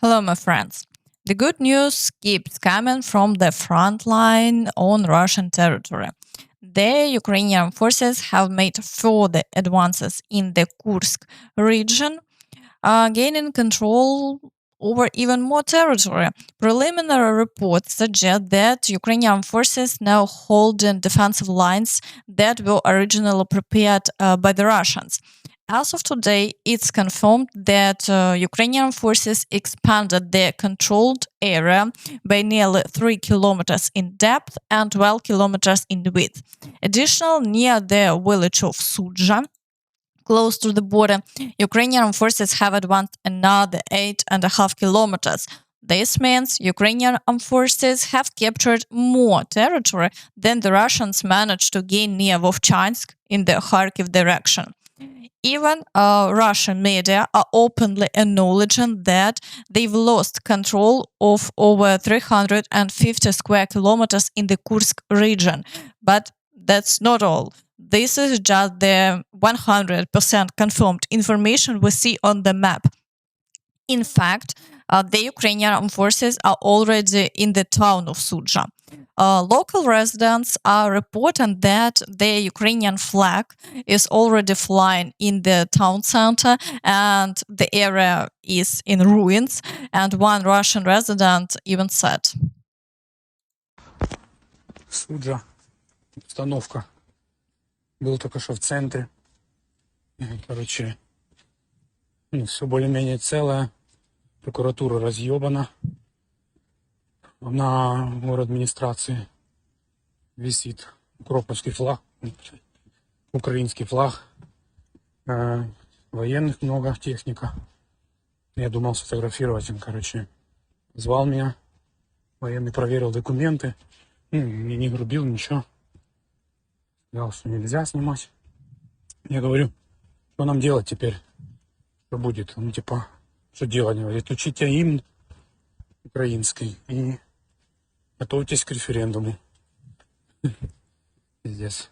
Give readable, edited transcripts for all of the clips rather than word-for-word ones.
Hello, my friends. The good news keeps coming from the front line on Russian territory. The Ukrainian forces have made further advances in the Kursk region, gaining control over even more territory. Preliminary reports suggest that Ukrainian forces now hold defensive lines that were originally prepared by the Russians. As of today, it's confirmed that Ukrainian forces expanded their controlled area by nearly 3 kilometers in depth and 12 kilometers in width. Additionally, near the village of Sudzha, close to the border, Ukrainian forces have advanced another 8.5 kilometers. This means Ukrainian armed forces have captured more territory than the Russians managed to gain near Vovchansk in the Kharkiv direction. Even Russian media are openly acknowledging that they've lost control of over 350 square kilometers in the Kursk region. But that's not all. This is just the 100% confirmed information we see on the map. In fact, the Ukrainian armed forces are already in the town of Sudzha. Local residents are reporting that the Ukrainian flag is already flying in the town center and the area is in ruins. And one Russian resident even said, Суджа, установка. Был только что в центре. Короче, все более-менее целое. Прокуратура разъебана. На город администрации висит укроповский флаг, украинский флаг. Военных много, техника. Я думал сфотографировать им, короче. Звал меня. Военный проверил документы. Мне не грубил, ничего. Сказал, что нельзя снимать. Я говорю, что нам делать теперь? Что будет? Он типа, что делать? Говорит, учите гимн украинский и готовьтесь к референдуму. Пиздец.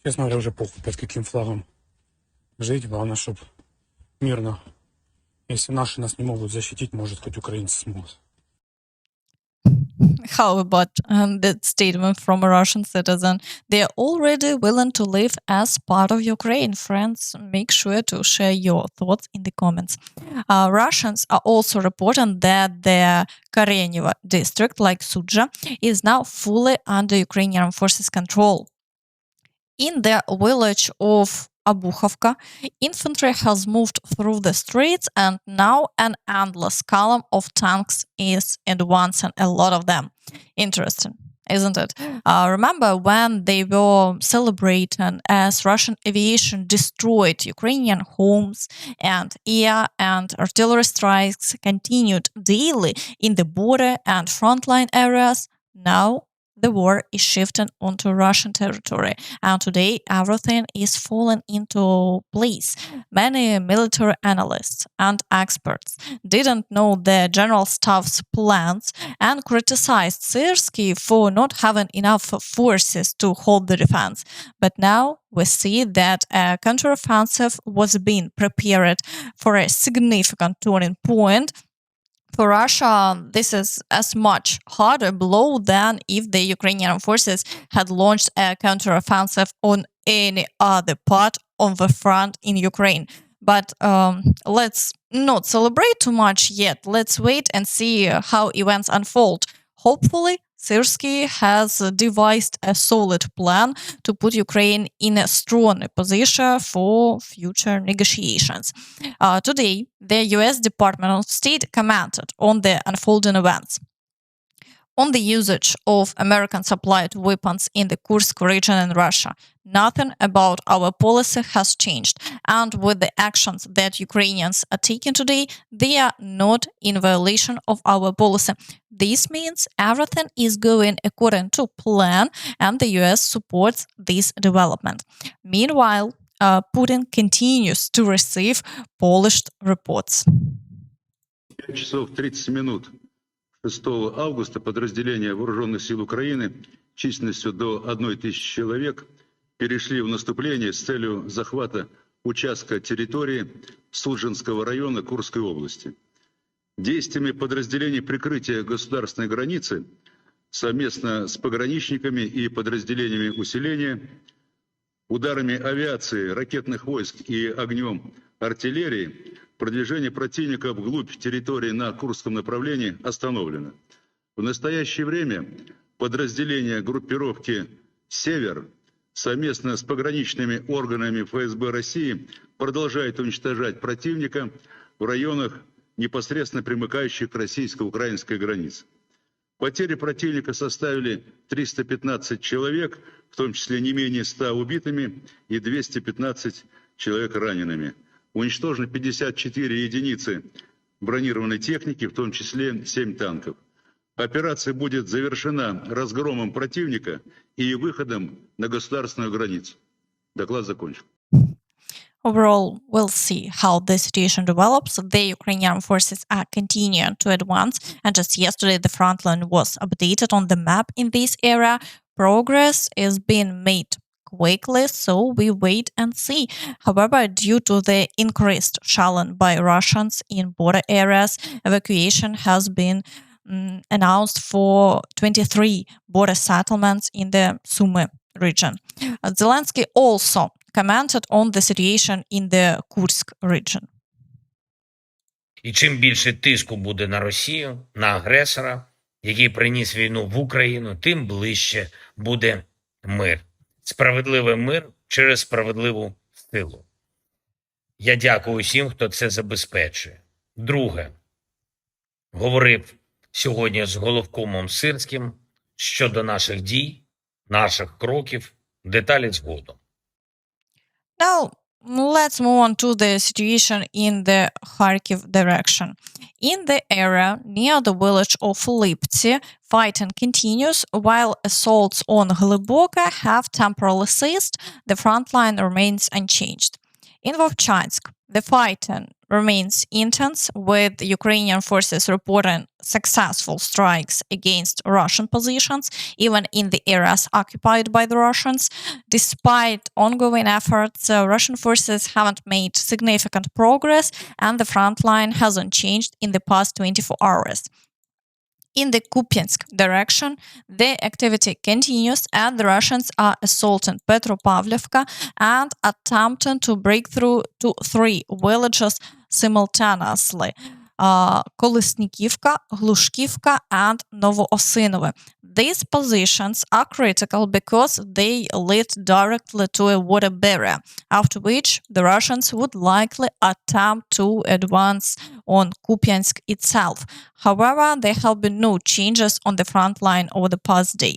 Честно говоря, уже похуй, под каким флагом жить. Главное, чтобы мирно. Если наши нас не могут защитить, может, хоть украинцы смогут. how about that statement from a Russian citizen? They are already willing to live as part of Ukraine. Friends, make sure to share your thoughts in the comments. Russians are also reporting that their Kreminna district, like Sudzha, is now fully under Ukrainian forces' control. In the village of Abukovka, infantry has moved through the streets and now an endless column of tanks is advancing, a lot of them. Interesting, isn't it? Remember when they were celebrating as Russian aviation destroyed Ukrainian homes and air and artillery strikes continued daily in the border and frontline areas? Now the war is shifting onto Russian territory, and today everything is falling into place. Many military analysts and experts didn't know the general staff's plans and criticized Zelenskiy for not having enough forces to hold the defense. But now we see that a counteroffensive was being prepared for a significant turning point. For Russia, this is as much harder blow than if the Ukrainian forces had launched a counteroffensive on any other part of the front in Ukraine. But let's not celebrate too much yet. Let's wait and see how events unfold. Hopefully, Zelenskiy has devised a solid plan to put Ukraine in a strong position for future negotiations. Today, the US Department of State commented on the unfolding events. On the usage of American-supplied weapons in the Kursk region in Russia, nothing about our policy has changed, and with the actions that Ukrainians are taking today, they are not in violation of our policy. This means everything is going according to plan, and the US supports this development. Meanwhile, Putin continues to receive polished reports. 5 часов 30 минут 6 августа подразделения Вооруженных сил Украины численностью до 1000 человек перешли в наступление с целью захвата участка территории Суджинского района Курской области. Действиями подразделений прикрытия государственной границы совместно с пограничниками и подразделениями усиления, ударами авиации, ракетных войск и огнем артиллерии продвижение противника вглубь территории на Курском направлении остановлено. В настоящее время подразделения группировки «Север» совместно с пограничными органами ФСБ России продолжают уничтожать противника в районах, непосредственно примыкающих к российско-украинской границе. Потери противника составили 315 человек, в том числе не менее 100 убитыми и 215 человек ранеными. Уничтожено 54 единицы бронированной техники, в том числе 7 танков. Операция будет завершена разгромом противника и выходом на государственную границу. Доклад закончен. Overall, we'll see how the situation develops. The Ukrainian Armed Forces are continuing to advance, and just yesterday the front line was updated on the map in this area. Progress is being made quickly, so we wait and see. However, due to the increased shelling by Russians in border areas, evacuation has been announced for 23 border settlements in the Sumy region. Zelensky also commented on the situation in the Kursk region. І чим більше тиску буде на Росію, на агресора, який приніс війну в Україну, тим ближче буде мир. Справедливий мир через справедливу силу. Я дякую усім, хто це забезпечує. Друге, говорив сьогодні з головкомом Сирським щодо наших дій, наших кроків, деталі згодом. Now, let's move on to the situation in the Kharkiv direction. In the area near the village of Liptsi, fighting continues while assaults on Gleboka have temporarily ceased. The front line remains unchanged. In Vovchansk, the fighting remains intense, with Ukrainian forces reporting successful strikes against Russian positions, even in the areas occupied by the Russians. Despite ongoing efforts, Russian forces haven't made significant progress, and the front line hasn't changed in the past 24 hours. In the Kupiansk direction, the activity continues, and the Russians are assaulting Petropavlovka and attempting to break through to 3 villages simultaneously: Kolesnikivka, Glushkivka, and Novoosinovo. These positions are critical because they lead directly to a water barrier, after which the Russians would likely attempt to advance on Kupiansk itself. However, there have been no changes on the front line over the past day.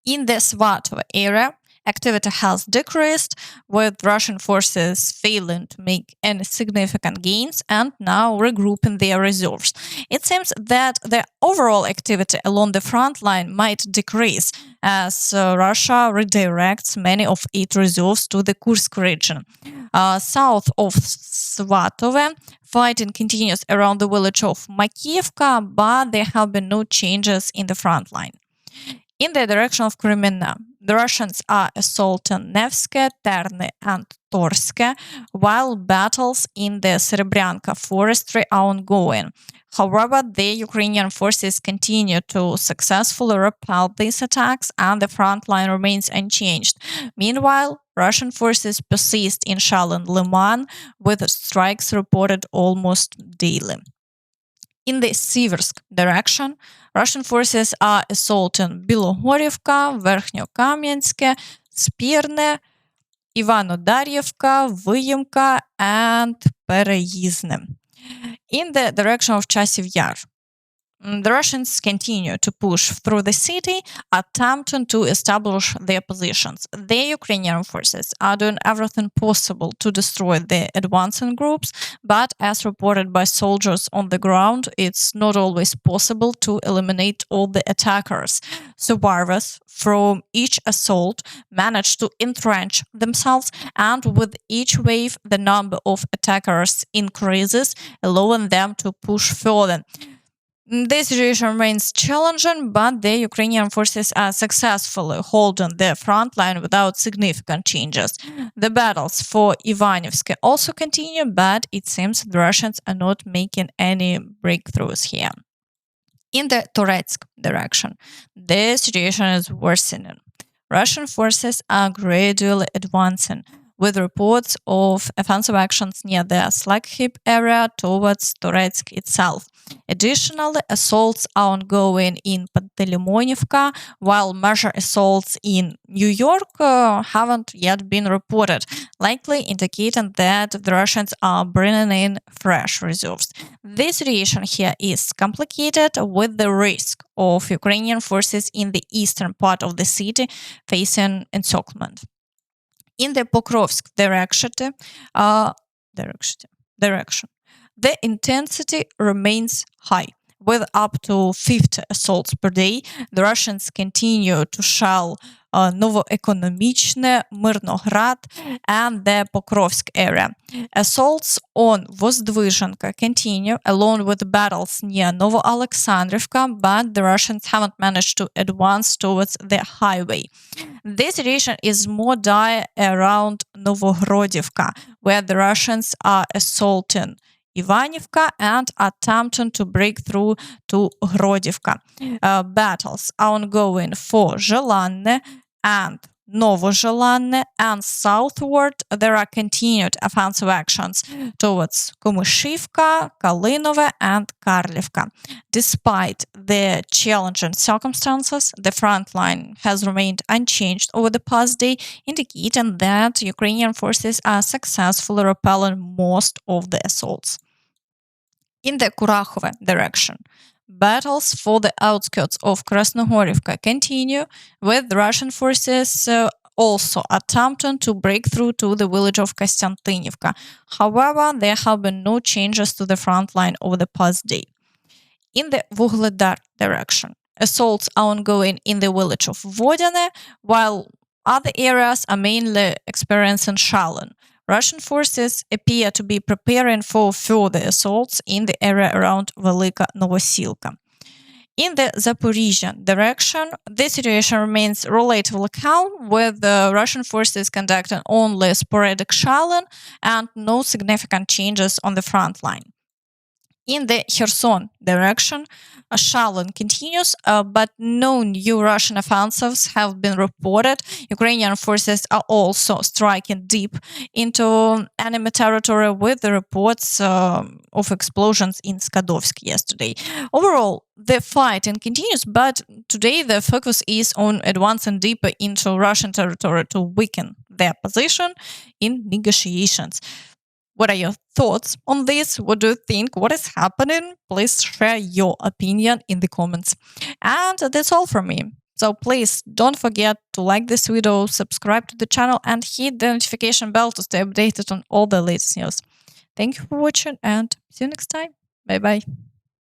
In the Svatove area, activity has decreased, with Russian forces failing to make any significant gains and now regrouping their reserves. It seems that the overall activity along the front line might decrease as Russia redirects many of its reserves to the Kursk region. South of Svatove, fighting continues around the village of Makiivka, but there have been no changes in the front line. In the direction of Kreminna, the Russians are assaulting Nevske, Terny, and Torske, while battles in the Serebryanka forestry are ongoing. However, the Ukrainian forces continue to successfully repel these attacks, and the front line remains unchanged. Meanwhile, Russian forces persist in shelling Liman, with strikes reported almost daily. In the Siversk direction, Russian forces are assaulting Bilogorivka, Verkhnyokamyanske, Spirne, Ivanodaryevka, Vyimka, and Pereyizne. In the direction of Chasiv Yar, the Russians continue to push through the city, attempting to establish their positions. The Ukrainian forces are doing everything possible to destroy the advancing groups, but as reported by soldiers on the ground, it's not always possible to eliminate all the attackers. Survivors from each assault manage to entrench themselves, and with each wave, the number of attackers increases, allowing them to push further. The situation remains challenging, but the Ukrainian forces are successfully holding the front line without significant changes. The battles for Ivanivsk also continue, but it seems the Russians are not making any breakthroughs here. In the Toretsk direction, the situation is worsening. Russian forces are gradually advancing, with reports of offensive actions near the Svatove area towards Toretsk itself. Additionally, assaults are ongoing in Pantelemonivka, while major assaults in New York haven't yet been reported, likely indicating that the Russians are bringing in fresh reserves. The situation here is complicated, with the risk of Ukrainian forces in the eastern part of the city facing encirclement. In the Pokrovsk direction, the intensity remains high. With up to 50 assaults per day, the Russians continue to shell Novoekonomichne, Mirnograd, and the Pokrovsk area. Assaults on Vozdvizhenka continue, along with battles near Novoalexandrivka, but the Russians haven't managed to advance towards the highway. The situation is more dire around Novohrodivka, where the Russians are assaulting Ivanivka and attempting to break through to Hrodivka. Battles are ongoing for Zhelanne and Novozhelanne, and southward there are continued offensive actions towards Kumyshivka, Kalinove, and Karlivka. Despite the challenging circumstances, the front line has remained unchanged over the past day, indicating that Ukrainian forces are successfully repelling most of the assaults. In the Kurakhove direction, battles for the outskirts of Krasnohorivka continue, with Russian forces also attempting to break through to the village of Kostiantynivka. However, there have been no changes to the front line over the past day. In the Vuhledar direction, assaults are ongoing in the village of Vodine, while other areas are mainly experiencing shelling. Russian forces appear to be preparing for further assaults in the area around Velika Novosilka. In the Zaporizhzhia direction, the situation remains relatively calm, with the Russian forces conducting only sporadic shelling and no significant changes on the front line. In the Kherson direction, shelling continues, but no new Russian offensives have been reported. Ukrainian forces are also striking deep into enemy territory, with the reports of explosions in Skadovsk yesterday. Overall, the fighting continues, but today the focus is on advancing deeper into Russian territory to weaken their position in negotiations. What are your thoughts on this? What do you think? What is happening? Please share your opinion in the comments. And that's all from me. So please don't forget to like this video, subscribe to the channel, and hit the notification bell to stay updated on all the latest news. Thank you for watching, and see you next time. Bye bye.